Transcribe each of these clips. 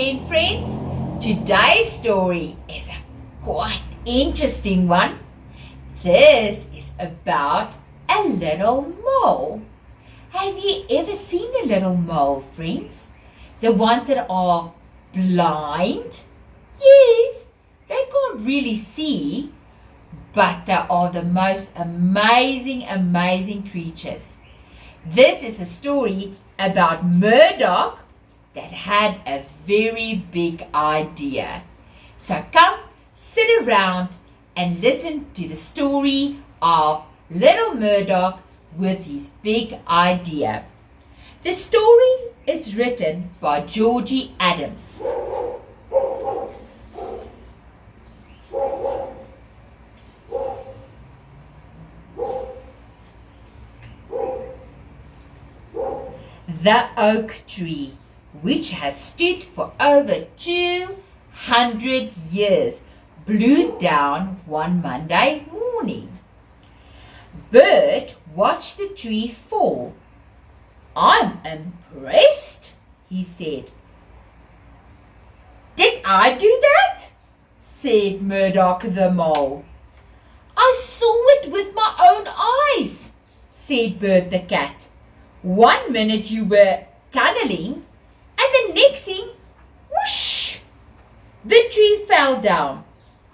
again, friends. Today's story is a quite interesting one. This is about a little mole. Have you ever seen a little mole, friends? The ones that are blind? Yes, they can't really see, but they are the most amazing creatures. This is a story about Murdoch that had a very big idea. So come, sit around and listen to the story of little Murdoch with his big idea. The story is written by Georgie Adams. The oak tree, which has stood for over 200 years, blew down one Monday morning. Bert watched the tree fall. "I'm impressed," he said. "Did I do that?" said Murdoch the mole. "I saw it with my own eyes," said Bert the cat. "One minute you were tunneling, and the next thing, whoosh, the tree fell down."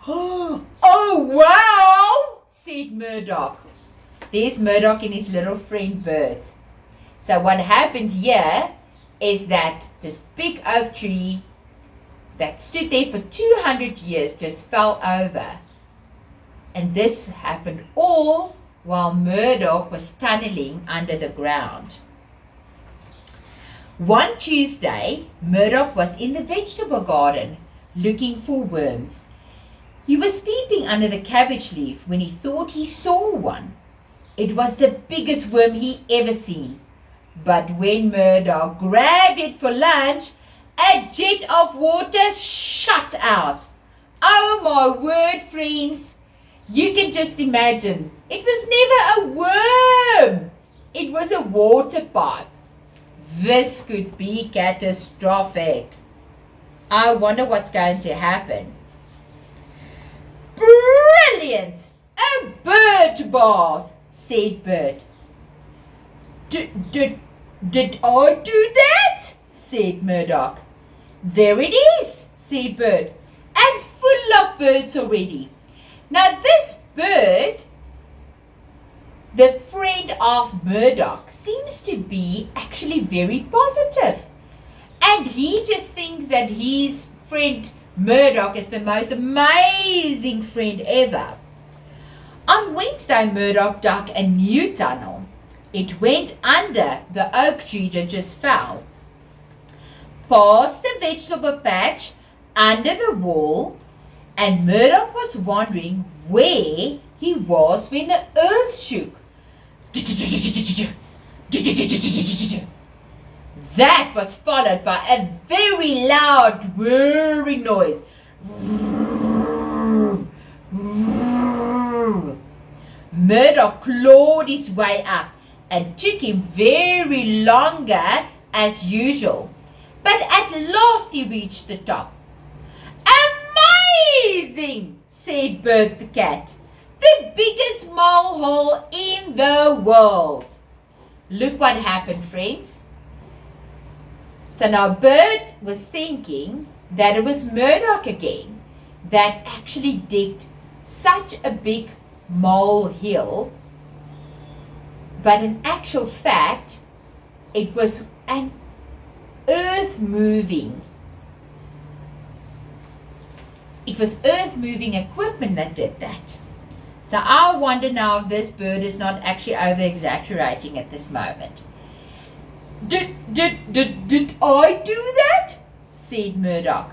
"Oh, wow," said Murdoch. There's Murdoch and his little friend Bert. So what happened here is that this big oak tree that stood there for 200 years just fell over. And this happened all while Murdoch was tunneling under the ground. One Tuesday, Murdoch was in the vegetable garden looking for worms. He was peeping under the cabbage leaf when he thought he saw one. It was the biggest worm he ever seen. But when Murdoch grabbed it for lunch, a jet of water shot out. Oh my word, friends! You can just imagine. It was never a worm. It was a water pipe. This could be catastrophic. I wonder what's going to happen. "Brilliant! A bird bath," said Bert. Did I do that?" said Murdoch. "There it is," said Bert, "and full of birds already." Now this bird, the friend of Murdoch, seems to be actually very positive. And he just thinks that his friend Murdoch is the most amazing friend ever. On Wednesday, Murdoch dug a new tunnel. It went under the oak tree that just fell, past the vegetable patch, under the wall, and Murdoch was wondering where he was when the earth shook. That was followed by a very loud whirring noise. Murdoch clawed his way up and took him very longer as usual. But at last he reached the top. "Amazing!" said Bert the cat. "The biggest mole hole in the world." Look what happened, friends. So now Bert was thinking that it was Murdoch again that actually digged such a big molehill, but in actual fact it was an earth moving equipment that did that. So I wonder now if this bird is not actually over exaggerating at this moment. Did I do that?" said Murdoch,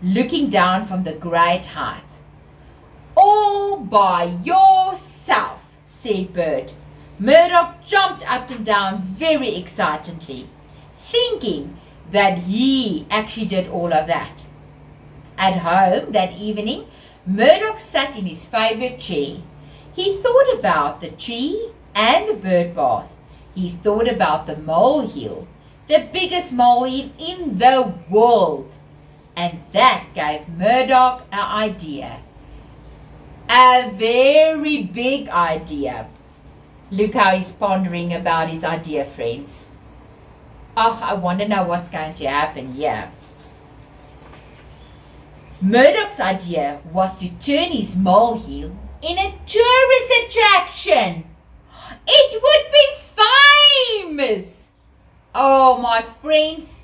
looking down from the great height. "All by yourself," said Bert. Murdoch jumped up and down very excitedly, thinking that he actually did all of that. At home that evening, Murdoch sat in his favorite chair. He thought about the tree and the bird bath. He thought about the molehill, the biggest molehill in the world. And that gave Murdoch an idea. A very big idea. Look how he's pondering about his idea, friends. Oh, I want to know what's going to happen here. Murdoch's idea was to turn his molehill in a tourist attraction. It would be famous. Oh, my friends,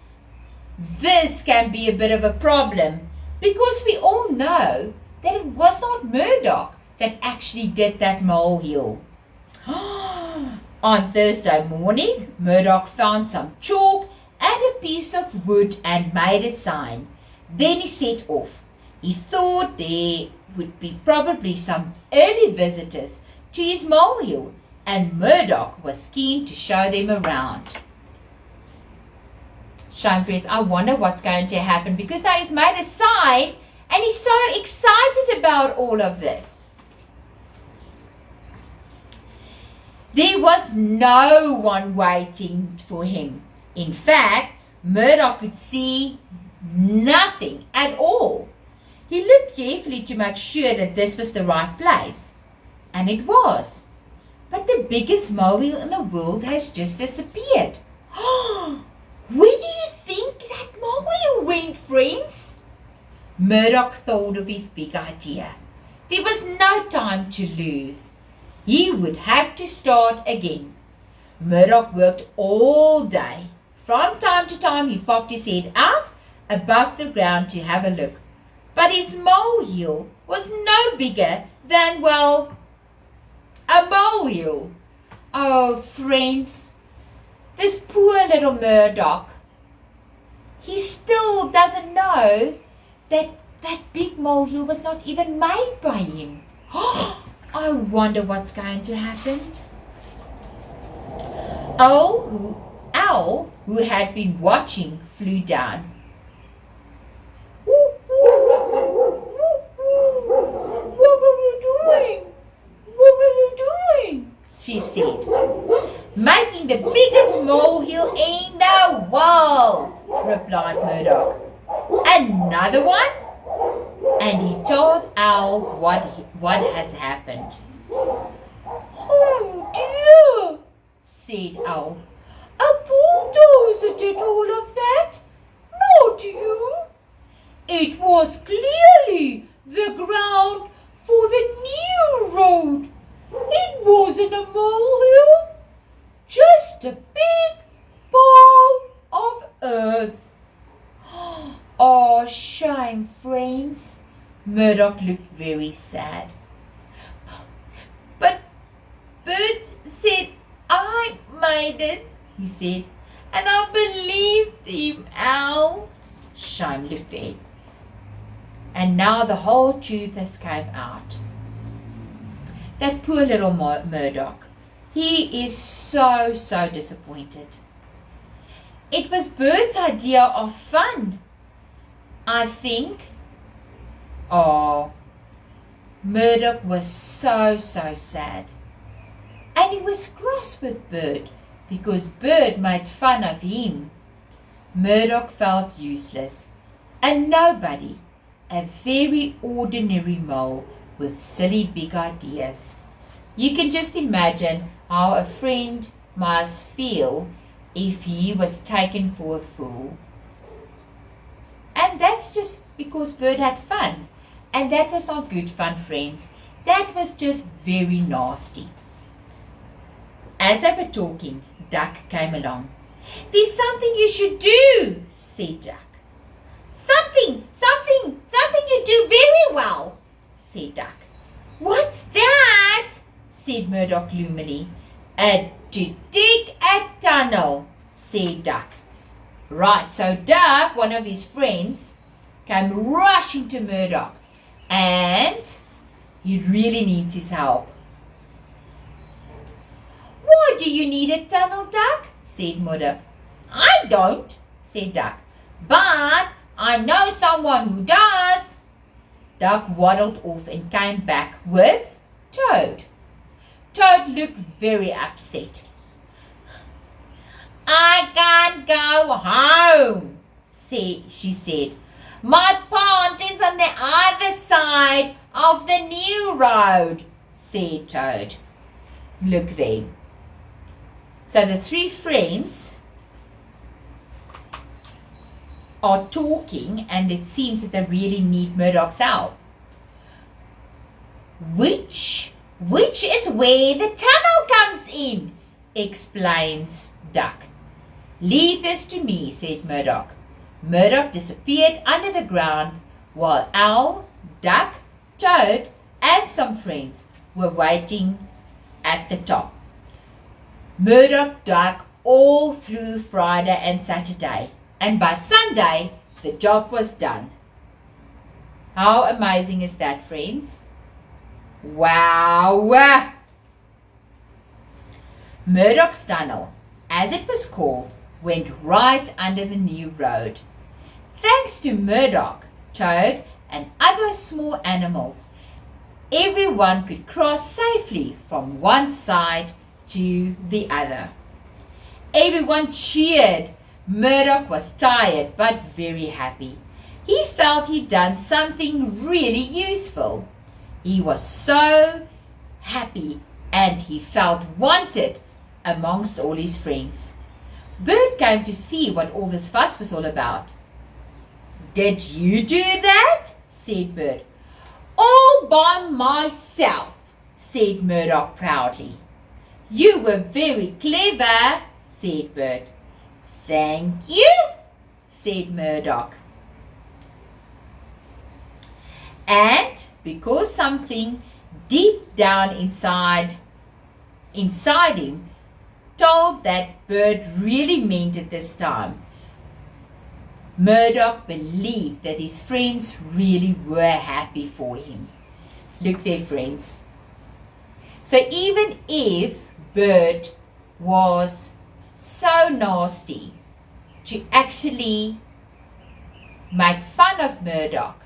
this can be a bit of a problem because we all know that it was not Murdoch that actually did that molehill. On Thursday morning, Murdoch found some chalk and a piece of wood and made a sign. Then he set off. He thought there would be probably some early visitors to his molehill, and Murdoch was keen to show them around. Shame, friends, I wonder what's going to happen because now he's made a sign and he's so excited about all of this. There was no one waiting for him. In fact, Murdoch could see nothing at all. He looked carefully to make sure that this was the right place. And it was. But the biggest molehill in the world has just disappeared. Where do you think that molehill went, friends? Murdoch thought of his big idea. There was no time to lose. He would have to start again. Murdoch worked all day. From time to time he popped his head out above the ground to have a look. But his molehill was no bigger than, well, a molehill. Oh, friends, this poor little Murdoch, he still doesn't know that that big molehill was not even made by him. I wonder what's going to happen. Owl, who had been watching, flew down. What were you doing? What were you doing? She said. Making the biggest molehill in the world, replied Murdoch. Another one? And he told Owl what has happened. Oh dear, said Owl. A bulldozer did all of that, not you. It was clearly the ground for the new road. It wasn't a molehill, just a big ball of earth. Oh, shame, friends. Murdoch looked very sad. But Bert said I made it, he said, and I believed him, Owl. Shame looked there. And now the whole truth has come out. That poor little Murdoch. He is so disappointed. It was Bert's idea of fun, I think. Oh, Murdoch was so sad. And he was cross with Bert because Bert made fun of him. Murdoch felt useless, and nobody, a very ordinary mole with silly big ideas. You can just imagine how a friend must feel if he was taken for a fool. And that's just because Bert had fun. And that was not good fun, friends. That was just very nasty. As they were talking, Duck came along. There's something you should do, said Duck. Something you do very well, said Duck. What's that? Said Murdoch gloomily. To dig a tunnel, said Duck. Right, so Duck, one of his friends, came rushing to Murdoch, and he really needs his help. Why do you need a tunnel, Duck? Said Murdoch. I don't, said Duck, but I know someone who does. Duck waddled off and came back with Toad. Toad looked very upset. I can't go home, she said. My pond is on the other side of the new road, said Toad. Look there. So the three friends are talking, and it seems that they really need Murdoch's help. Which is where the tunnel comes in, explains Duck. Leave this to me, said Murdoch. Murdoch disappeared under the ground while Owl, Duck, Toad and some friends were waiting at the top. Murdoch dug all through Friday and Saturday, and by Sunday the job was done. How amazing is that, friends? Wow! Murdoch's tunnel, as it was called, went right under the new road. Thanks to Murdoch, Toad and other small animals, everyone could cross safely from one side to the other. Everyone cheered. Murdoch was tired but very happy. He felt he'd done something really useful. He was so happy and he felt wanted amongst all his friends. Bert came to see what all this fuss was all about. Did you do that? Said Bert. All by myself, said Murdoch proudly. You were very clever, said Bert. Thank you, said Murdoch. And because something deep down inside him told that Bert really meant it this time, Murdoch believed that his friends really were happy for him. Look there, friends. So even if Bert was so nasty to actually make fun of Murdoch,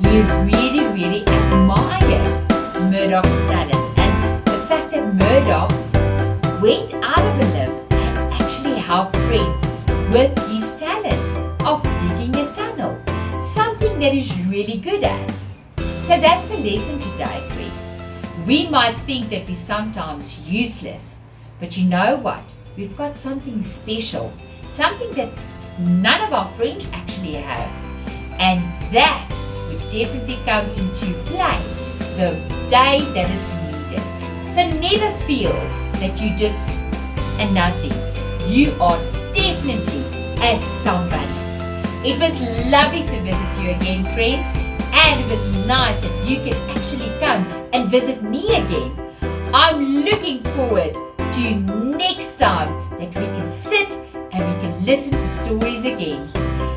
he really admired Murdoch's talent and the fact that Murdoch went out of a limb and actually helped friends with his talent of digging a tunnel, something that he's really good at. So that's the lesson today, friends. We might think that we're sometimes useless, but you know what? We've got something special, something that none of our friends actually have, and that would definitely come into play the day that it's needed. So never feel that you're just a nothing. You are definitely a somebody. It was lovely to visit you again, friends, and it was nice that you could actually come and visit me again. I'm looking forward to next time that we can sit and we can listen to stories again.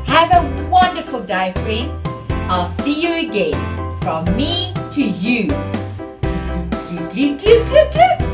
Have a wonderful day, friends. I'll see you again from me to you. Glue, glue, glue, glue, glue.